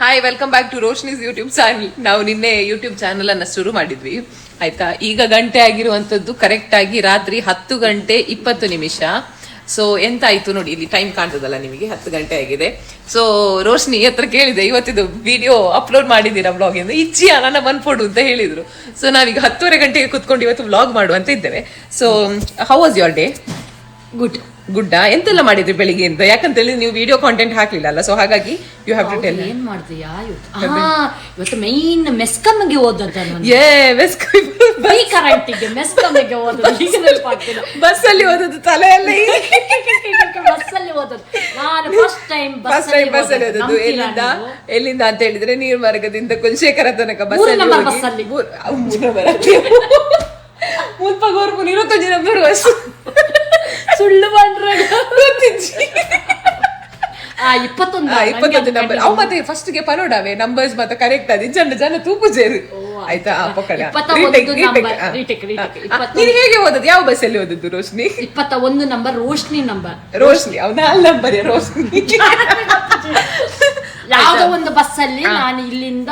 Hi, welcome back to Roshni's YouTube channel. ನಾವು ನಿನ್ನೆ YouTube channel ಅನ್ನ ಶುರು ಮಾಡಿದ್ವಿ ಆಯ್ತಾ. ಈಗ ಗಂಟೆ ಆಗಿರುವಂತದ್ದು ಕರೆಕ್ಟ್ ಆಗಿ ರಾತ್ರಿ 10:20. ಸೊ ಎಂತ ಆಯ್ತು ನೋಡಿ, ಇಲ್ಲಿ ಟೈಮ್ ಕಾಣ್ತದಲ್ಲ ನಿಮಗೆ, 10 ಗಂಟೆ ಆಗಿದೆ. ಸೊ ರೋಶ್ನಿ ಹತ್ರ ಕೇಳಿದೆ, ಇವತ್ತಿದು ವಿಡಿಯೋ ಅಪ್ಲೋಡ್ ಮಾಡಿದ್ದೀರಾ ವ್ಲಾಗ್ ಎಂದು. ಇಚ್ಚಿಯಾ ನನ್ನ ಮನ್ಪೋಡು ಅಂತ ಹೇಳಿದ್ರು. ಸೊ ನಾವೀಗ 10:30 ಗಂಟೆಗೆ ಕುತ್ಕೊಂಡು ಇವತ್ತು ವ್ಲಾಗ್ ಮಾಡುವಂತ ಇದ್ದೇವೆ. So how was your day? ಗುಡ್ಡ ಎಂತೆಲ್ಲ ಮಾಡಿದ್ರಿ ಬೆಳಿಗ್ಗೆ ಅಂತ? ಯಾಕಂತೇಳಿ ನೀವು ವಿಡಿಯೋ ಕಾಂಟೆಂಟ್ ಹಾಕ್ಲಿಲ್ಲ ಅಲ್ಲ, ಸೊ ಹಾಗಾಗಿ ಯು ಹ್ಯಾವ್ ಟು ಟೆಲ್. ಏನ್ ಮಾಡ್ತೀಯಾ ಇವತ್ತು ಮೈನ್ ಮೆಸ್ಕಮ್ಗೆ ಓದೋದ ಮೆಸ್ಕಮ್ಗೆ ಓದೋದು, ಬಸ್ಸಲ್ಲಿ ಓದೋದು, ತಲೆಯಲ್ಲಿ ಬಸ್ಸಲ್ಲಿ ಓದೋದು. ನಾನು ಫಸ್ಟ್ ಟೈಮ್ ಬಸ್ಸಲ್ಲಿ ಓದೋದು. ಎಲ್ಲಿಂದ ಅಂತ ಹೇಳಿದ್ರೆ ನೀರ್ಮಾರ್ಗದಿಂದ ಕುಲಶೇಖರ ತನಕ ಬಸ್ಸಲ್ಲಿ ಮುಲ್ಪ ಗೋರ್ಪು 25 ನಂಬರ್ ಬಸ್. ಸುಳ್ಳು ಮಾಡ್ರೆ 21 ನಂಬರ್ ಅವು. ಮತ್ತೆ ಫಸ್ಟ್ ಗೆ ಪರೋಡಾವೆ ನಂಬರ್ಸ್ ಮತ್ತೆ ಕರೆಕ್ಟ್ ಆದಿ ಜನ ತೂಪು ಸೇರು ಆಯ್ತಾ. ನೀನು ಹೇಗೆ ಓದೋದು? ಯಾವ ಬಸ್ಸಲ್ಲಿ ಓದದ್ದು ರೋಶ್ನಿ? 21 ನಂಬರ್ ರೋಶ್ನಿ ಅವ್ನ ನಂಬರ್ ರೋಶ್ನಿ. ಯಾವುದೋ ಒಂದು ಬಸ್ಸಲ್ಲಿ ನಾನು ಇಲ್ಲಿಂದ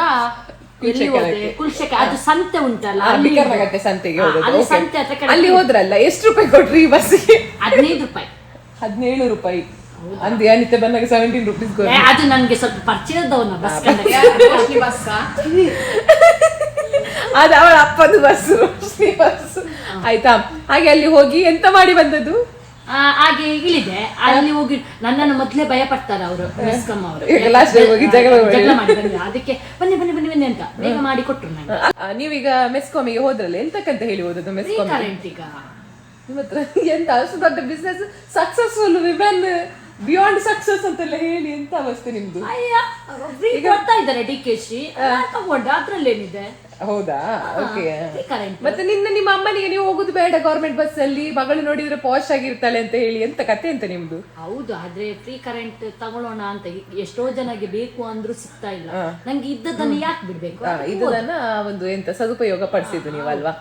ಕುಲ್ಶೇಖರ, ಅದು ಸಂತೆ ಉಂಟಲ್ಲ, ಬಿಕರ್ನಗಟ್ಟೆ ಸಂತೆಗೆ ಹೋದದ್ದು. ಸಂತೆ ಹತ್ರ ಅಲ್ಲಿ ಹೋದ್ರಲ್ಲ, ಎಷ್ಟು ರೂಪಾಯಿ ಕೊಟ್ರಿ ಈ ಬಸ್ಸಿಗೆ? 15 ರೂಪಾಯಿ. 17 ರೂಪಾಯಿ ಅಂದ್ ಅನಿತೆ ಬಂದಾಗ 17 ರೂಪೀಸ್. ಅದು ನನ್ಗೆ ಸ್ವಲ್ಪ ಪರಿಚಯದವನ ಬಸ್ ಅದು ಅವಳ ಅಪ್ಪದು ಬಸ್ಸು, ಆಯ್ತಾ. ಹಾಗೆ ಅಲ್ಲಿ ಹೋಗಿ ಎಂತ ಮಾಡಿ ಬಂದದ್ದು? ಹಾಗೆ ಇಳಿದೆ. ಅಲ್ಲಿ ಹೋಗಿ ನನ್ನನ್ನು ಮೊದ್ಲೇ ಭಯ ಪಡ್ತಾರೆ ಅವರು, ಮೆಸ್ಕಮ್ ಅವರು. ಜಗಳ ಮಾಡಿ ಬಂದಿಲ್ಲ, ಅದಕ್ಕೆ ಬನ್ನಿ ಬನ್ನಿ ಬನ್ನಿ ಬನ್ನಿ ಅಂತ ಬೇಗ ಮಾಡಿ ಕೊಟ್ರು ನಂಗೆ. ನೀವೀಗ ಮೆಸ್ಕಾಮಿಗೆ ಹೋದ್ರಲ್ಲ, ಎಂತಕ್ಕಂತ ಹೇಳಿ ಹೋದದ್ದು? ಮೆಸ್ಕಾಮ್ ಈಗ ನಿಮ್ಮ ಹತ್ರ ಎಂತ ಅಷ್ಟು ದೊಡ್ಡ business, successful women beyond success ಅಂತೆಲ್ಲ ಹೇಳಿ ಎಂತ ಅವಸ್ಥೆ ನಿಮ್ದು? ಈಗ ಕೊಡ್ತಾ ಇದ್ದಾರೆ DKಶ್ರೀ, ತಗೊಂಡ ಅದ್ರಲ್ಲೇನಿದೆ. ಹೌದಾ? ಓಕೆ. ಮತ್ತೆ ನಿಮ್ಮ ಅಮ್ಮನಿಗೆ ನೀವು ಹೋಗುದು ಬೇಡ ಗವರ್ಮೆಂಟ್ ಬಸ್ ಅಲ್ಲಿ, ಮಗಳು ನೋಡಿದ್ರೆ ಪಾಶ್ ಆಗಿರ್ತಾಳೆ ಅಂತ ಹೇಳಿ ಎಂತ ಕತೆ ಅಂತ ನಿಮ್ದು? ಹೌದು, ಆದ್ರೆ ಫ್ರೀ ಕರೆಂಟ್ ತಗೊಳ್ಳೋಣ ಅಂತ ಎಷ್ಟೋ ಜನಗೆ ಬೇಕು ಅಂದ್ರೂ ಸಿಗ್ತಾ ಇಲ್ಲ. ನಂಗೆ ಇದ್ದದನ್ನ ಯಾಕೆ ಬಿಡ್ಬೇಕು? ಇದನ್ನ ಒಂದು ಎಂತ ಸದುಪಯೋಗ ಪಡಿಸಿದ್ದು ನೀವಲ್ವಾ.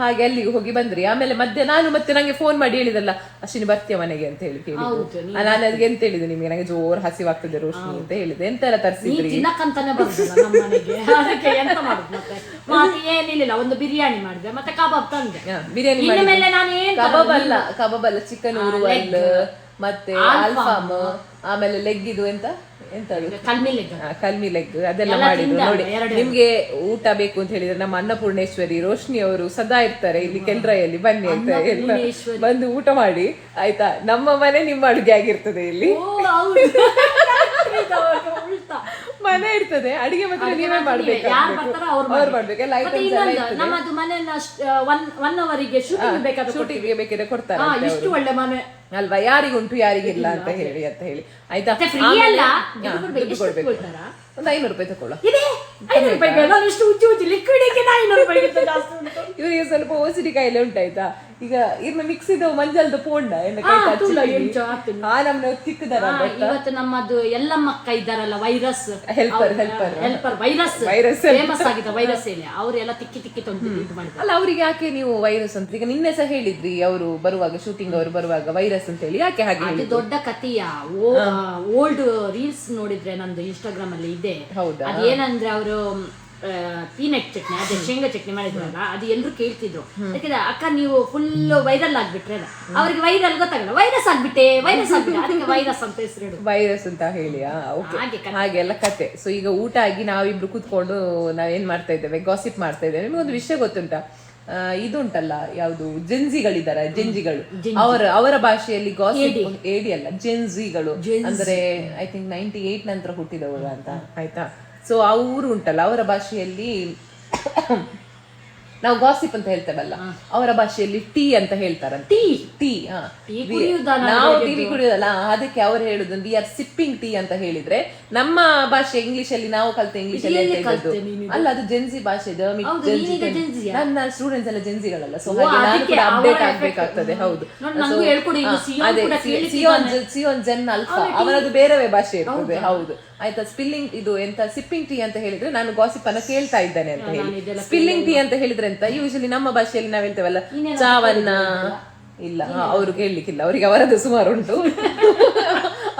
ಹಾಗೆ ಅಲ್ಲಿಗೆ ಹೋಗಿ ಬಂದ್ರಿ. ಆಮೇಲೆ ನಾನು ಮತ್ತೆ ನಂಗೆ ಫೋನ್ ಮಾಡಿ ಹೇಳಿದಲ್ಲ, ಅಶ್ವಿನಿ ಬರ್ತೀಯ ಮನೆಗೆ ಅಂತ ಹೇಳಿ ಕೇಳಿದ್ದು. ನಾನು ಅದಕ್ಕೆ ಎಂತ ಹೇಳಿದೆ ನಿಮ್ಗೆ, ನಂಗೆ ಜೋರ್ ಹಸಿವಾಗ್ತದೆ ರೋಶ್ನಿ ಅಂತ ಹೇಳಿದೆ. ಎಂತೆಲ್ಲ ತರಿಸಿದ್ರಿ? ತಿನ್ನಕ್ಕಂತಾನೆ ಬರ್ತಲ್ಲ ನಮ್ಮ ಮನೆಗೆ, ಅದಕ್ಕೆ ಎಂತ ಮಾಡುದು ಮತ್ತೆ ಏನಿಲ್ಲ, ಒಂದು ಬಿರಿಯಾನಿ ಮಾಡಿದೆ, ಮತ್ತೆ ಕಬಾಬ್ ತಂದೆ. ಬಿರಿಯಾನಿ ಮೇಲೆ ನಾನು ಕಬಾಬ್ ಅಲ್ಲ, ಚಿಕನ್ ಉರುವಲ್ ಮತ್ತೆ ಅಲ್ಫಾಮ್, ಆಮೇಲೆ ಲೆಗ್, ಇದು ಎಂತ ಕಲ್ಮಿ ಲೆಗ್ ಅದೆಲ್ಲ ಮಾಡಿದ್ರು. ನೋಡಿ, ನಿಮ್ಗೆ ಊಟ ಬೇಕು ಅಂತ ಹೇಳಿದ್ರೆ ನಮ್ಮ ಅನ್ನಪೂರ್ಣೇಶ್ವರಿ ರೋಶ್ನಿ ಅವರು ಸದಾ ಇರ್ತಾರೆ ಇಲ್ಲಿ ಕೆಲ್ರಯಲ್ಲಿ. ಬನ್ನಿ ಆಯ್ತಾ, ಎಲ್ಲ ಬಂದು ಊಟ ಮಾಡಿ ಆಯ್ತಾ. ನಮ್ಮ ಮನೆ ನಿಮ್ಮ ಅಡುಗೆ ಆಗಿರ್ತದೆ ಇಲ್ಲಿ, ಮನೆ ಇರ್ತದೆ, ಅಡಿಗೆ ಮಾತ್ರ ನೀವೇ ಮಾಡ್ಬೇಕು. ನಮ್ಮದು ಮನೆಯನ್ನ 1 ಅವರಿಗೆ ಶೂಟಿಂಗ್ ಬೇಕಾದ್ರೆ ಕೊಡ್ತಾರೆ. ಇಷ್ಟು ಒಳ್ಳೆ ಮನೆ ಅಲ್ವಾ, ಯಾರಿಗುಂಟು ಯಾರಿಗಿಲ್ಲ ಅಂತ ಹೇಳಿ ಆಯ್ತಾ. ದುಡ್ಡು ಕೊಡ್ಬೇಕು, ಒಂದು 500 ರೂಪಾಯಿ ತಗೊಳ್ಳ. ಇವರಿಗೆ ಸ್ವಲ್ಪ ಓಸಿಡಿ ಕಾಯಿಲೆ ಉಂಟಾಯ್ತಾ. ಈಗ ಇರ್ನ ಮಿಕ್ಸ್ ಇದ್ದವು ಮಂಜಲ್ದು ಪೋಂಡ ನಮ್ನ ತಿಕ್ಕದಾರ. ಇವತ್ತು ನಮ್ಮದು ಎಲ್ಲಮ್ಮಕ್ಕ ಇದ್ದಾರಲ್ಲ, ವೈರಸ್ ಹೆಲ್ಪರ್ ವೈರಸ್ ಫೇಮಸ್ ಆಗಿದೆ. ವೈರಸ್ ಅವರೆಲ್ಲ ತಿಕ್ಕಿ ತಂದು ಇದು ಮಾಡಿದ್ರು. ಅಲ್ಲ, ಅವ್ರಿಗೆ ಯಾಕೆ ನೀವು ವೈರಸ್ ಅಂತ? ಈಗ ನಿನ್ನೆ ಸಹ ಹೇಳಿದ್ರಿ ಅವರು ಬರುವಾಗ, ಶೂಟಿಂಗ್ ಅವರು ಬರುವಾಗ ವೈರಸ್ ಅಂತ ಹೇಳಿ. ಯಾಕೆ ಹಾಗೆ? ಅದು ದೊಡ್ಡ ಕಥೆಯ ಓಲ್ಡ್ ರೀಲ್ಸ್ ನೋಡಿದ್ರೆ ನಂದು ಇನ್ಸ್ಟಾಗ್ರಾಮ್ ಅಲ್ಲಿ ಇದೆ. ಹೌದಾ? ಅದೇನಂದ್ರೆ ಅವರು ಪೀನಟ್ ಚಟ್ನಿ, ಅದೇ ಶೇಂಗಾ ಚಟ್ನಿ ಮಾಡಿದ್ರಲ್ಲ, ಅದು ಎಲ್ರು ಕೇಳ್ತಿದ್ರು. ಯಾಕಂದ್ರೆ ಅಕ್ಕ ನೀವು ಫುಲ್ ವೈರಲ್ ಆಗ್ಬಿಟ್ರೆ, ಅವ್ರಿಗೆ ವೈರಲ್ ಗೊತ್ತಾಗಲ್ಲ, ವೈರಸ್ ಆಗ್ಬಿಟ್ಟೆ ಅದಕ್ಕೆ ವೈರಸ್ ಅಂತ ಹೆಸರು, ವೈರಸ್ ಅಂತ ಹೇಳಿ. ಹಾಗೆಲ್ಲ ಕತೆ. ಸೊ ಈಗ ಊಟ ಆಗಿ ನಾವಿಬ್ರು ಕೂತ್ಕೊಂಡು ನಾವೇನ್ ಮಾಡ್ತಾ ಇದ್ದೇವೆ, ಗಾಸಿಪ್ ಮಾಡ್ತಾ ಇದ್ದೇವೆ. ನಿಮ್ಗೊಂದು ವಿಷಯ ಗೊತ್ತುಂಟಾ? ಇದು ಉಂಟಲ್ಲ, ಯಾವ್ದು ಜೆನ್ಜಿಗಳಿದ್ದಾರೆ, ಜೆಂಜಿಗಳು, ಅವರ ಭಾಷೆಯಲ್ಲಿ ಗಾಸಿಪ್, ಏಡಿ ಅಲ್ಲ ಜೆನ್ಜಿಗಳು ಅಂದ್ರೆ ಐ ಥಿಂಕ್ 98 ನಂತರ ಹುಟ್ಟಿದವರು ಅಂತ ಆಯ್ತಾ. ಸೊ ಅವರು ಉಂಟಲ್ಲ, ಅವರ ಭಾಷೆಯಲ್ಲಿ ನಾವು ಗಾಸಿಪ್ ಅಂತ ಹೇಳ್ತೇವಲ್ಲ, ಅವರ ಭಾಷೆಯಲ್ಲಿ ಟೀ ಅಂತ ಹೇಳ್ತಾರಂತೆ. ಟೀ ನಾವು ಟೀ ಕುಡಿಯೋದಲ್ಲ, ಅದಕ್ಕೆ ಅವ್ರು ಹೇಳುದು ವಿ ಆರ್ ಸಿಪ್ಪಿಂಗ್ ಟೀ ಅಂತ ಹೇಳಿದ್ರೆ, ನಮ್ಮ ಭಾಷೆ ಇಂಗ್ಲಿಷ್ ಅಲ್ಲಿ ನಾವು ಕಲ್ತ ಇಂಗ್ಲಿಷ್ ಅಲ್ಲಿ ಅಲ್ಲ, ಅದು ಜೆನ್ಸಿ ಭಾಷೆ. ನನ್ನ ಸ್ಟೂಡೆಂಟ್ಸ್ ಎಲ್ಲ ಜೆನ್ಸಿಗಳಲ್ಲ, ಸೊ ಹಾಗೆ ನಾನು ಕೂಡ ಅಪ್ಡೇಟ್ ಆಗ್ಬೇಕಾಗ್ತದೆ. ಹೌದು, ಸಿಯೋನ್ ಜೆನ್ ಅಲ್ಫಾ ಅವರದ್ದು ಬೇರೆ ಭಾಷೆ ಇರ್ತದೆ. ಹೌದು ಆಯ್ತಾ. ಸ್ಪಿಲ್ಲಿಂಗ್ ಇದು ಎಂತ ಸಿಪ್ಪಿಂಗ್ ಟೀ ಅಂತ ಹೇಳಿದ್ರೆ ನಾನು ಗಾಸಿಪ್ ಅನ್ನ ಕೇಳ್ತಾ ಇದ್ದೇನೆ ಅಂತ ಹೇಳಿ. ಸ್ಪಿಲ್ಲಿಂಗ್ ಟೀ ಅಂತ ಹೇಳಿದ್ರೆ ಅಂತ ಯೂಶಲಿ ನಮ್ಮ ಭಾಷೆಯಲ್ಲಿ ನಾವ್ ಹೇಳ್ತೇವಲ್ಲ, ಚಾವನ್ನ ಇಲ್ಲ, ಅವ್ರು ಕೇಳಲಿಕ್ಕಿಲ್ಲ, ಅವರಿಗೆ ಅವರದ್ದು ಸುಮಾರು ಉಂಟು.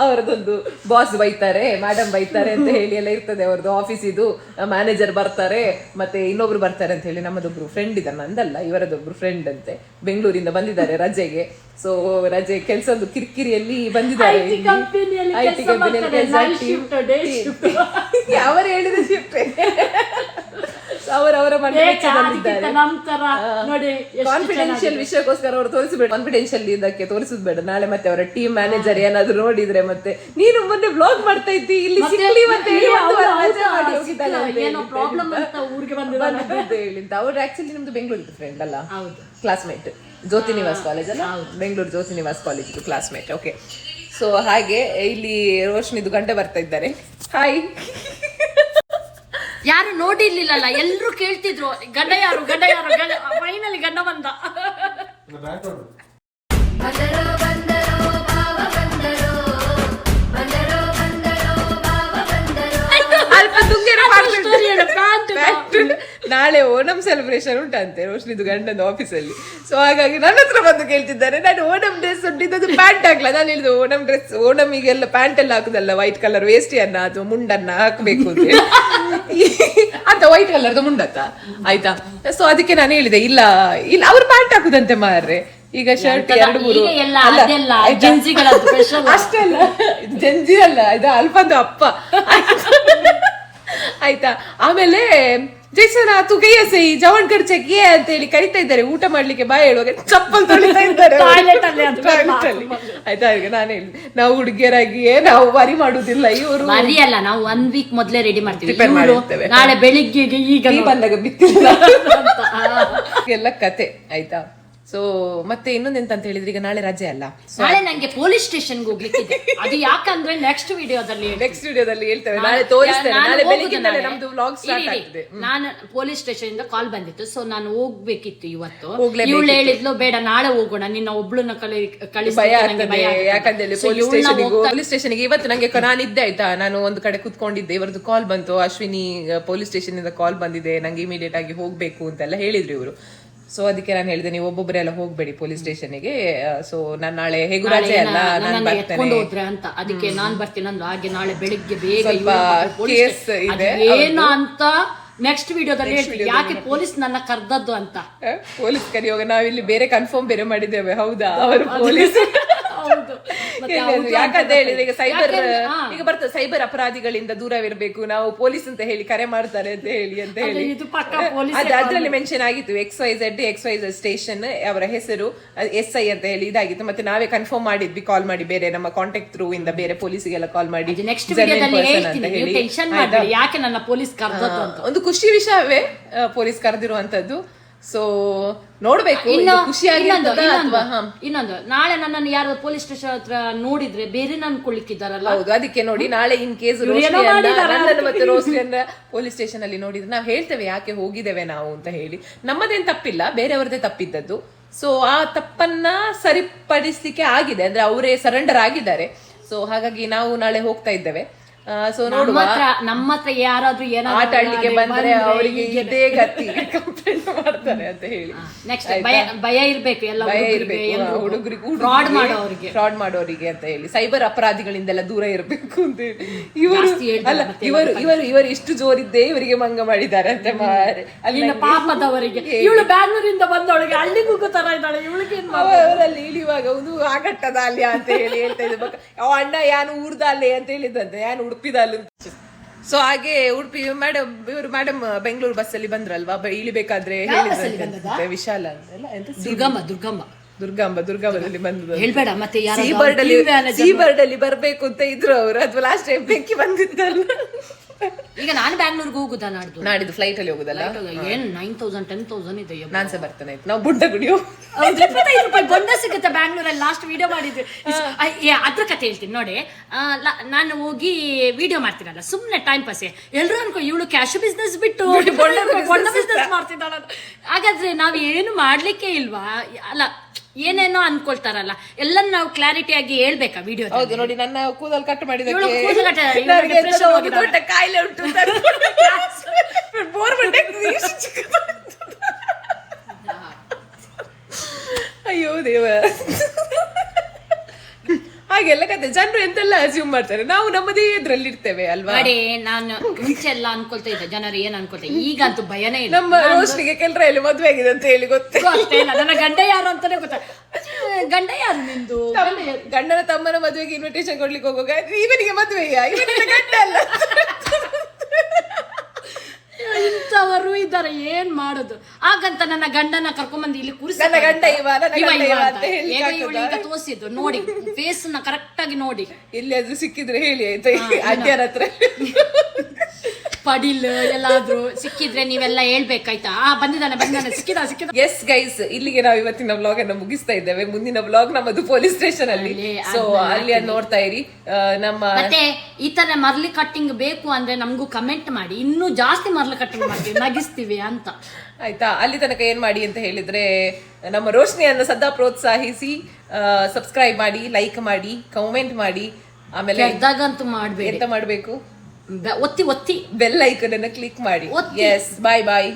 ಅವರದೊಂದು ಬಾಸ್ ಬೈತಾರೆ, ಮೇಡಮ್ ಬೈತಾರೆ ಅಂತ ಹೇಳಿ ಎಲ್ಲ ಇರ್ತದೆ ಅವ್ರದ್ದು ಆಫೀಸ್ ಇದು. ಮ್ಯಾನೇಜರ್ ಬರ್ತಾರೆ, ಮತ್ತೆ ಇನ್ನೊಬ್ರು ಬರ್ತಾರೆ ಅಂತ ಹೇಳಿ. ನಮ್ಮದೊಬ್ರು ಫ್ರೆಂಡ್ ಇದ್ದಾರೆ, ನಂದಲ್ಲ ಇವರದೊಬ್ರು ಫ್ರೆಂಡ್ ಅಂತೆ, ಬೆಂಗಳೂರಿಂದ ಬಂದಿದ್ದಾರೆ ರಜೆಗೆ. ಸೊ ರಜೆ ಕೆಲಸದ ಕಿರಿಕಿರಿಯಲ್ಲಿ ಬಂದಿದ್ದಾರೆ. ಐಟಿ ಅವರು ಹೇಳಿದ ಶಿಫ್ಟ್ ಅವರವರ ಕಾನ್ಫಿಡೆನ್ಷಿಯಲ್ ವಿಷಯಕ್ಕೋಸ್ಕರ ಅವರು ತೋರಿಸಬೇಡ, ಕಾನ್ಫಿಡೆನ್ಷಿಯಲ್ ಇದಕ್ಕೆ ತೋರಿಸುದು ಬೇಡ. ನಾಳೆ ಮತ್ತೆ ಅವರ ಟೀಮ್ ಮ್ಯಾನೇಜರ್ ಏನಾದ್ರು ನೋಡಿದ್ರೆ ಮತ್ತೆ ನೀನು ಮೊನ್ನೆ ಬ್ಲಾಗ್ ಮಾಡ್ತಾ ಇದ್ದಿ ಇಲ್ಲಿ ಸಿಗ್ಲಿ ಅಂತ ಹೇಳಿ ಹೇಳಿದ್ದ. ಅವ್ರು ಆಕ್ಚುಲಿ ನಮ್ದು ಬೆಂಗಳೂರಿನ ಫ್ರೆಂಡ್ ಅಲ್ಲ, ಕ್ಲಾಸ್ಮೇಟ್, ಜ್ಯೋತಿ ನಿವಾಸ್ ಕಾಲೇಜ್ ಅಲ್ಲ, Bengaluru Jyoti Nivas college classmate. Okay, so ಹಾಗೆ ಇಲ್ಲಿ ರೋಶ್ನಿದು ಗಂಟೆ ಬರ್ತಾ ಇದ್ದಾರೆ. ಹಾಯ್. ಯಾರು ನೋಡಿರ್ಲಿಲ್ಲ, ಎಲ್ರು ಕೇಳ್ತಿದ್ರು ಗಂಡ ಯಾರು ಗಂಡ ಯಾರು ಗಂಡ. ಫೈನಲಿ ಗಂಡ ಬಂದ. ನಾಳೆ ಓಣಂ ಸೆಲೆಬ್ರೇಷನ್ ಉಂಟಂತೆ ರೋಶ್ನಿದು ಗಂಡನ ಆಫೀಸಲ್ಲಿ. ಸೊ ಹಾಗಾಗಿ ನನ್ನ ಹತ್ರ ಬಂದು ಕೇಳ್ತಿದ್ದಾರೆ, ನಾನು ಓಣಂ ಡ್ರೆಸ್ ಉಂಟಿದ್ದು ಪ್ಯಾಂಟ್ ಹಾಕ್ಲ. ನಾನು ಹೇಳಿದ್ದು ಓಣಂ ಡ್ರೆಸ್, ಓಣಮಿಗೆಲ್ಲ ಪ್ಯಾಂಟ್ ಎಲ್ಲ ಹಾಕುದಲ್ಲ, ವೈಟ್ ಕಲರ್ ವೇಸ್ಟಿಯನ್ನ ಅಥವಾ ಮುಂಡನ್ನ ಹಾಕ್ಬೇಕು ಅಂತ ವೈಟ್ ಕಲರ್ದು ಮುಂಡತ್ತ ಆಯ್ತಾ. ಸೊ ಅದಕ್ಕೆ ನಾನು ಹೇಳಿದೆ ಇಲ್ಲ ಇಲ್ಲ ಅವ್ರು ಪ್ಯಾಂಟ್ ಹಾಕುದಂತೆ ಮಾರ್ರೆ. ಈಗ ಶರ್ಟ್ 2-3 ಅಷ್ಟೆಲ್ಲ ಜಂಜಿ ಅಲ್ಲ, ಇದು ಅಲ್ಪಂದು ಅಪ್ಪ ಆಯ್ತಾ. ಆಮೇಲೆ ಜೈಸನ ತುಗಯ್ಯ ಸೈ ಜವನ್ ಖರ್ಚಕ್ಕೆ ಅಂತ ಹೇಳಿ ಕರಿತಾ ಇದ್ದಾರೆ ಊಟ ಮಾಡ್ಲಿಕ್ಕೆ. ಬಾಯ್ ಹೇಳುವಾಗ ಚಪ್ಪಲ್ ತೊಳಿತಾ ಇದ್ದಾರೆ ಆಯ್ತಾ. ಈಗ ನಾನು ಹೇಳಿ ನಾವು ಹುಡುಗಿಯರಾಗಿಯೇ ನಾವು ವರಿ ಮಾಡುದಿಲ್ಲ, ಇವರು ವರಿ ಅಲ್ಲ, ನಾವು 1 ವೀಕ್ ಮೊದ್ಲೇ ರೆಡಿ ಮಾಡ್ತೀವಿ. ನಾಳೆ ಬೆಳಿಗ್ಗೆಗೆ ಈಗ ಬಂದಾಗ ಬಿತ್ತಿಲ್ಲ ಎಲ್ಲ ಕತೆ ಆಯ್ತಾ. ಸೊ ಮತ್ತೆ ಇನ್ನೊಂದೆಂತ ಅಂತ ಹೇಳಿದ್ರೆ, ಈಗ ನಾಳೆ ರಜೆ ಅಲ್ಲ, ನಾಳೆ ನಂಗೆ ಪೊಲೀಸ್ ಸ್ಟೇಷನ್ ಹೋಗ್ಲಿಕ್ಕೆ. ಅದು ಯಾಕಂದ್ರೆ ನೆಕ್ಸ್ಟ್ ವಿಡಿಯೋದಲ್ಲಿ ಹೇಳ್ತೇವೆ, ನಾಳೆ ತೋರಿಸ್ತೇನೆ. ನಾಳೆ ಬೆಳಿಗ್ಗೆ ನಮ್ದು ವ್ಲಾಗ್ ಸ್ಟಾರ್ಟ್ ಆಗ್ತದೆ. ನಾನು ಪೊಲೀಸ್ ಸ್ಟೇಷನ್ ಇಂದ ಕಾಲ್ ಬಂದಿತ್ತು, ಸೊ ನಾನು ಹೋಗ್ಬೇಕಿತ್ತು ಇವತ್ತು. ಇವಳು ಹೇಳಿದ್ಲು ಬೇಡ ನಾಳೆ ಹೋಗೋಣ, ನಿನ್ನ ಒಬ್ಳನ್ನ ಭಯ ಆಗ್ತದೆ. ಯಾಕಂದ್ರೆ ಪೊಲೀಸ್ ಸ್ಟೇಷನ್ಗೆ ಇವತ್ತು ನಂಗೆ ನಾನಿದ್ದೆ ಆಯ್ತಾ, ನಾನು ಒಂದು ಕಡೆ ಕುತ್ಕೊಂಡಿದ್ದೆ, ಇವರದ್ದು ಕಾಲ್ ಬಂತು, ಅಶ್ವಿನಿ ಪೊಲೀಸ್ ಸ್ಟೇಷನ್ ಇಂದ ಕಾಲ್ ಬಂದಿದೆ, ನಂಗೆ ಇಮಿಡಿಯೇಟ್ ಆಗಿ ಹೋಗ್ಬೇಕು ಅಂತೆಲ್ಲ ಹೇಳಿದ್ರು ಇವರು. ಸೊ ಅದಕ್ಕೆ ನಾನು ಹೇಳಿದೆ ನೀವು ಒಬ್ಬೊಬ್ಬರೆಲ್ಲ ಹೋಗ್ಬೇಡಿ ಪೊಲೀಸ್ ಸ್ಟೇಷನ್ಗೆ. ಸೊ ನಾನು ನಾಳೆ ಹೇಗೂ ರಜೆ ಅಲ್ಲ, ನಾನು ಬರ್ತೇನೆ ಅಂತ. ಅದಕ್ಕೆ ನಾನ್ ಬರ್ತೀನಿ ಅಂದು. ಹಾಗೆ ನಾಳೆ ಬೆಳಿಗ್ಗೆ ಬೇಗ ಕೇಸ್ ಇದೆ ಏನು ಅಂತ ನೆಕ್ಸ್ಟ್ ವಿಡಿಯೋದಲ್ಲಿ ಹೇಳ್ತೀವಿ, ಯಾಕೆ ಪೊಲೀಸ್ ನನ್ನ ಕರ್ದದ್ದು ಅಂತ. ಪೊಲೀಸ್ ಕರೆಯುವಾಗ ನಾವಿಲ್ಲಿ ಬೇರೆ ಕನ್ಫರ್ಮ್ ಬೇರೆ ಮಾಡಿದ್ದೇವೆ. ಹೌದಾ, ಅವರು ಪೊಲೀಸ್ ಯಾಕಂತ ಹೇಳಿದ್ರೆ ಈಗ ಬರ್ತದೆ ಸೈಬರ್ ಅಪರಾಧಿಗಳಿಂದ ದೂರವಿರಬೇಕು ನಾವು, ಪೊಲೀಸ್ ಅಂತ ಹೇಳಿ ಕರೆ ಮಾಡ್ತಾರೆ ಅಂತ ಹೇಳಿ ಅದ್ರಲ್ಲಿ ಮೆನ್ಷನ್ ಆಗಿತ್ತು. XYZ ಸ್ಟೇಷನ್ ಅವರ ಹೆಸರು SI ಅಂತ ಹೇಳಿ ಇದಾಗಿತ್ತು. ಮತ್ತೆ ನಾವೇ ಕನ್ಫರ್ಮ್ ಮಾಡಿದ್ವಿ ಕಾಲ್ ಮಾಡಿ, ಬೇರೆ ನಮ್ಮ ಕಾಂಟ್ಯಾಕ್ಟ್ ಥ್ರೂ ಇಂದ ಬೇರೆ ಪೊಲೀಸಿಗೆಲ್ಲ ಕಾಲ್ ಮಾಡಿ ನೆಕ್ಸ್ಟ್ ವಿಡಿಯೋದಲ್ಲಿ ಟೆನ್ಷನ್ ಮಾಡಬೇಡಿ ಯಾಕೆ ನನ್ನ ಪೊಲೀಸ್ ಕರೆದದ್ದು ಅಂತ. ಒಂದು ಖುಷಿ ವಿಷಯವೇ ಪೊಲೀಸ್ ಕರೆದಿರುವಂತದ್ದು. ಸೊ ನೋಡ್ಬೇಕು, ಇನ್ನೊಂದು ನಾಳೆ ನನ್ನನ್ನು ಯಾರು ಪೊಲೀಸ್ ಸ್ಟೇಷನ್ ಹತ್ರ ನೋಡಿದ್ರೆ ಬೇರೆ ಅನ್ಕೊಳ್ಳಿಕ್ಕಿದ್ದಾರಲ್ಲ. ಹೌದು, ಅದಕ್ಕೆ ನೋಡಿ ನಾಳೆ ಇನ್ ಕೇಸ್ ಮತ್ತೆ ರೋಸ್ಲಿಯನ್ನ ಪೊಲೀಸ್ ಸ್ಟೇಷನ್ ಅಲ್ಲಿ ನೋಡಿದ್ರೆ ನಾವು ಹೇಳ್ತೇವೆ ಯಾಕೆ ಹೋಗಿದ್ದೇವೆ ನಾವು ಅಂತ ಹೇಳಿ. ನಮ್ಮದೇನ್ ತಪ್ಪಿಲ್ಲ, ಬೇರೆಯವ್ರದೇ ತಪ್ಪಿದ್ದದ್ದು. ಸೊ ಆ ತಪ್ಪನ್ನ ಸರಿಪಡಿಸ್ಲಿಕ್ಕೆ ಆಗಿದೆ, ಅಂದ್ರೆ ಅವರೇ ಸರೆಂಡರ್ ಆಗಿದ್ದಾರೆ. ಸೊ ಹಾಗಾಗಿ ನಾವು ನಾಳೆ ಹೋಗ್ತಾ ಇದ್ದೇವೆ. ಸೊ ನೋಡುವ, ನಮ್ಮ ಹತ್ರ ಯಾರಾದ್ರೂ ಆಟ ಆಡ್ಲಿಕ್ಕೆ ಬಂದ್ರೆ ಅವರಿಗೆ ಇದೇ ಗತಿ ಕಂಪ್ಲೇಂಟ್ ಮಾಡ್ತಾರೆ ಅಂತ ಹೇಳಿ. ನೆಕ್ಸ್ಟ್ ಭಯ ಇರ್ಬೇಕು, ಎಲ್ಲ ಭಯ ಇರ್ಬೇಕು ಹುಡುಗರಿಗೆ, ಫ್ರಾಡ್ ಮಾಡೋರಿಗೆ ಅಂತ ಹೇಳಿ, ಸೈಬರ್ ಅಪರಾಧಿಗಳಿಂದೆಲ್ಲ ದೂರ ಇರ್ಬೇಕು ಅಂತ ಹೇಳಿ. ಇವರು ಇಷ್ಟು ಜೋರಿದ್ದೇ ಇವರಿಗೆ ಮಂಗ ಮಾಡಿದ್ದಾರೆ ಅಂತ ಮಾರೆ. ಅಲ್ಲಿನ ಪಾಪದವರಿಗೆ ಇವಳು ಬ್ಯಾಂಗ್ಳೂರಿಂದ ಬಂದವಳಿಗೆ ಅಲ್ಲಿಗೂ ತರ ಇದ್ದಾಳೆ ಇವಳಿಗೆ. ಅವರಲ್ಲಿ ಇಳಿಯುವಾಗ ಒಂದು ಆಗಟ್ಟದ ಅಲ್ಲಿ ಅಂತ ಹೇಳಿ ಹೇಳ್ತಾ ಇದ್ದ, ಅವ ಅಣ್ಣ ಯಾನು ಊರ್ದ ಅಲ್ಲೇ ಅಂತ ಹೇಳಿದಂತೆ, ಯಾನು ಉಡುಪಿದ ಅಲ್ಲಿ. ಸೊ ಹಾಗೆ ಉಡುಪಿ ಮೇಡಮ್, ಇವರು ಮೇಡಮ್ ಬೆಂಗಳೂರು ಬಸ್ಸಲ್ಲಿ ಬಂದ್ರಲ್ವಾ, ಇಳಿಬೇಕಾದ್ರೆ ಹೇಳಿದ್ರೆ ವಿಶಾಲ ದುರ್ಗಾಂಬದಲ್ಲಿ ಬಂದದ್ದು ಹೇಳ್ಬೇಡ. ಮತ್ತೆ ಸೀಬರ್ಡ್ ಅಲ್ಲಿ ಬರ್ಬೇಕು ಅಂತ ಇದ್ರು ಅವರು, ಅಥವಾ ಲಾಸ್ಟ್ ಟೈಮ್ ಬೆಂಕಿ ಬಂದಿದ್ದಲ್ಲ. ಈಗ ನಾನು ಬ್ಯಾಂಗ್ಳೂರ್ಗೆ ಹೋಗುದಾ ನಾಡಿದ್ದು ಫ್ಲೈಟ್ ಅಲ್ಲಿ ಹೋಗುದಲ್ಲ. ಏನ್ 9,000 10,000 ಇದೆ. ನಾನ್ ಸಹ ಬರ್ತೇನೆ, ನಾವು ಬುಡ್ಡ ಗುಡಿಯೋ 25 ರೂಪಾಯಿ ಬೊಂಡ ಸಿಗುತ್ತೆ ಬ್ಯಾಂಗ್ಳೂರಲ್ಲಿ. ಲಾಸ್ಟ್ ವಿಡಿಯೋ ಮಾಡಿದ್ವಿ, ಅದ್ರ ಕತೆ ಹೇಳ್ತೀನಿ ನೋಡಿ. ನಾನು ಹೋಗಿ ವಿಡಿಯೋ ಮಾಡ್ತೀನಲ್ಲ, ಸುಮ್ನೆ ಟೈಮ್ ಪಾಸ್. ಎಲ್ರು ಅನ್ಕೋ ಇವಳು ಕ್ಯಾಶ್ ಬಿಸ್ನೆಸ್ ಬಿಟ್ಟು ಬೊಂಡ ಬಿಸ್ನೆಸ್ ಮಾಡ್ತಿದ್ದಾಳ. ಹಾಗಾದ್ರೆ ನಾವ್ ಏನು ಮಾಡ್ಲಿಕ್ಕೆ ಇಲ್ವಾ? ಅಲ್ಲ, ಏನೇನೋ ಅನ್ಕೊಳ್ತಾರಲ್ಲ, ಎಲ್ಲ ನಾವು ಕ್ಲಾರಿಟಿ ಆಗಿ ಹೇಳ್ಬೇಕಾ ವಿಡಿಯೋ. ಹೌದು ನೋಡಿ, ನನ್ನ ಕೂದಲು ಕಟ್ ಮಾಡಿದ ಕಾಯಿಲೆ ಉಂಟು ಅಯ್ಯೋ ದೇವ. ಹಾಗೆ ಹಾಗೆಲ್ಲ ಕತೆ. ಜನರು ಎಂತೆಲ್ಲ ಅಸ್ಯೂಮ್ ಮಾಡ್ತಾರೆ, ನಾವು ನಮ್ಮದೇ ಇದ್ರಲ್ಲಿ ಇರ್ತೇವೆ ಅಲ್ವಾ. ನೋಡಿ ನಾನು ಮುಂಚೆ ಎಲ್ಲ ಅನ್ಕೊಳ್ತಾ ಇದ್ದೆ ಜನರು ಏನ್ ಅನ್ಕೊಳ್ತಾ, ಈಗ ಅಂತೂ ಭಯನೇ ಇಲ್ಲ. ನಮ್ಮ ರೋಶ್ನಿಗೆ ಕೆಲರ ಎಲ್ಲಿ ಮದ್ವೆ ಆಗಿದೆ ಅಂತ ಹೇಳಿ ಗೊತ್ತೇ ಇಲ್ಲ, ನನ್ನ ಗಂಡ ಯಾರು ಅಂತಾನೆ ಗೊತ್ತ. ಗಂಡ ಯಾರು ನಿಂದು? ಗಂಡನ ತಮ್ಮನ ಮದುವೆಗೆ ಇನ್ವಿಟೇಷನ್ ಕೊಡ್ಲಿಕ್ಕೆ ಹೋಗುವಾಗ ಇವನಿಗೆ ಮದುವೆಯಾ, ಇವನಿಗೆ ಗಂಡ ಅಲ್ಲ. ಇಂಥವರು ಇದ್ದಾರೆ, ಏನ್ ಮಾಡೋದು. ಹಾಗಂತ ನನ್ನ ಗಂಡನ ಕರ್ಕೊಂಡ್ಬಂದು ಇಲ್ಲಿ ಕೂರಿಸಿ ನನ್ನ ಗಂಡ ಇವ, ನನ್ನ ಗಂಡ ಇವ ಅಂತ ಹೇಳಿ ಈಗ ತೋರಿಸಿದ್ದು ನೋಡಿ, ಫೇಸ್ ನ ಕರೆಕ್ಟ್ ಆಗಿ ನೋಡಿ. ಎಲ್ಲಿಯಾದ್ರೂ ಸಿಕ್ಕಿದ್ರೆ ಹೇಳಿ ಆಯ್ತಾ, ಅಡ್ಯಾರ ಹತ್ರ ಪಡಿಲ್ ಎಲ್ಲಾದ್ರೂ ಸಿಕ್ಕಿದ್ರೆ ನೀವೆಲ್ಲ ಹೇಳ್ಬೇಕಾಯ್ತಾ. ಬಂದಿದ್ದಾನೆ ಸಿಕ್ಕಿದ. ಎಸ್ ಗೈಸ್, ಇಲ್ಲಿಗೆ ನಾವು ಇವತ್ತಿನ ವ್ಲಾಗ್ ಅನ್ನು ಮುಗಿಸ್ತಾ ಇದ್ದೇವೆ. ಮುಂದಿನ ವ್ಲಾಗ್ ನಮ್ಮದು ಪೊಲೀಸ್ ಸ್ಟೇಷನ್ ಅಲ್ಲಿ, ಸೊ ಅಲ್ಲಿ ಅದ್ ನೋಡ್ತಾ ಇರಿ. ನಮ್ಮ ಮತ್ತೆ ಈ ತರ ಮರ್ಲಿ ಕಟ್ಟಿಂಗ್ ಬೇಕು ಅಂದ್ರೆ ನಮಗೂ ಕಮೆಂಟ್ ಮಾಡಿ, ಇನ್ನೂ ಜಾಸ್ತಿ ಮರ್ಲಿ ಕಟ್ಟಿಂಗ್ ಮಾಡ್ತೀವಿ, ನಗಿಸ್ತೀವಿ ಅಂತ ಆಯ್ತಾ. ಅಲ್ಲಿ ತನಕ ಏನ್ ಮಾಡಿ ಅಂತ ಹೇಳಿದ್ರೆ, ನಮ್ಮ ರೋಶ್ನಿಯನ್ನು ಸದಾ ಪ್ರೋತ್ಸಾಹಿಸಿ, ಸಬ್ಸ್ಕ್ರೈಬ್ ಮಾಡಿ, ಲೈಕ್ ಮಾಡಿ, ಕಮೆಂಟ್ ಮಾಡಿ. ಆಮೇಲೆ ಎದ್ದಾಗಂತೂ ಮಾಡ್ಬೇಕು, ಎಂತ ಮಾಡ್ಬೇಕು, ಒತ್ತಿ ಬೆಲ್ ಐಕನ್ ಅನ್ನು ಕ್ಲಿಕ್ ಮಾಡಿ. ಎಸ್, ಬಾಯ್ ಬಾಯ್.